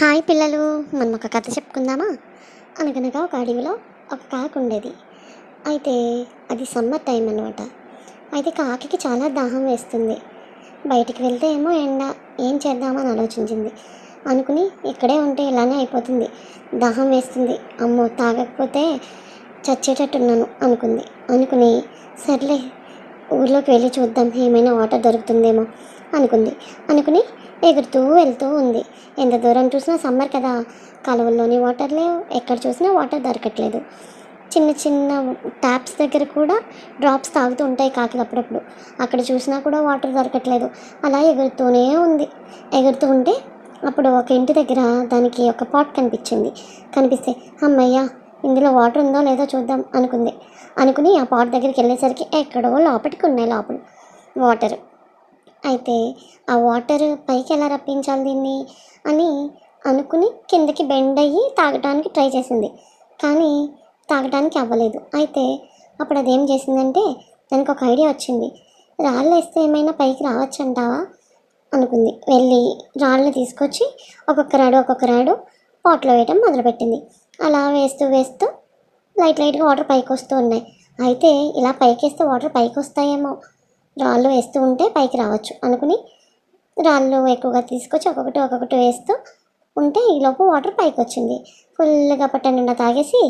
Hi పిల్లలు, మనం ఒక కథ చెప్పుకుందామా? అనగనగా ఒక అడవిలో ఒక కాకి ఉండేది. అయితే అది సమ్మర్ టైం అన్నమాట. అయితే కాకికి చాలా దాహం వేస్తుంది. బయటికి వెళ్తే ఏమో ఎండ, ఏం చేద్దామని ఆలోచించింది. అనుకుని ఇక్కడే ఉంటే ఇలానే అయిపోతుంది, దాహం వేస్తుంది, అమ్మో తాగకపోతే చచ్చేటట్టున్నాను అనుకుని సర్లే ఊర్లోకి వెళ్ళి చూద్దాం, ఏమైనా వాటర్ దొరుకుతుందేమో అనుకుని ఎగురుతూ వెళ్తూ ఉంది. ఎంత దూరం చూసినా సమ్మర్ కదా, కాలువల్లోని వాటర్ లేవు, ఎక్కడ చూసినా వాటర్ దొరకట్లేదు. చిన్న చిన్న ట్యాప్స్ దగ్గర కూడా డ్రాప్స్ తాగుతూ ఉంటాయి కాకులు అప్పుడప్పుడు, అక్కడ చూసినా కూడా వాటర్ దొరకట్లేదు. అలా ఎగురుతూనే ఉంది. ఎగురుతూ ఉంటే అప్పుడు ఒక ఇంటి దగ్గర దానికి ఒక పాట్ కనిపిస్తే అమ్మయ్య, ఇందులో వాటర్ ఉందో లేదో చూద్దాం అనుకుని ఆ పాట్ దగ్గరికి వెళ్ళేసరికి ఎక్కడో లోపలికి ఉన్నాయి లోపల వాటర్. అయితే ఆ వాటర్ పైకి ఎలా రప్పించాలి దీన్ని అని అనుకుని కిందకి బెండ్ అయ్యి తాగడానికి ట్రై చేసింది, కానీ తాగడానికి అవ్వలేదు. అయితే అప్పుడు అదేం చేసిందంటే దానికి ఒక ఐడియా వచ్చింది. రాళ్ళు వేస్తే ఏమైనా పైకి రావచ్చంటావా అనుకుంది. వెళ్ళి రాళ్ళని తీసుకొచ్చి ఒక్కొక్క రాడు పాట్లో వేయటం మొదలుపెట్టింది. అలా వేస్తూ లైట్గా వాటర్ పైకి వస్తూ ఉన్నాయి. అయితే ఇలా పైకి వేస్తే వాటర్ పైకి వస్తాయేమో, రాళ్ళు వేస్తూ ఉంటే పైకి రావచ్చు అనుకుని రాళ్ళు ఎక్కువగా తీసుకొచ్చి ఒక్కొక్కటి వేస్తూ ఉంటే ఈలోపు వాటర్ పైకి వచ్చింది. ఫుల్గా పట్ట నిండా తాగేసి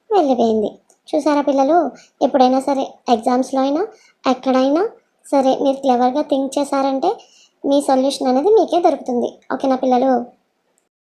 వెళ్ళిపోయింది. చూసారా పిల్లలు, ఎప్పుడైనా సరే ఎగ్జామ్స్లో అయినా ఎక్కడైనా సరే మీరు క్లెవర్గా థింక్ చేశారంటే మీ సొల్యూషన్ అనేది మీకే దొరుకుతుంది. ఓకేనా పిల్లలు?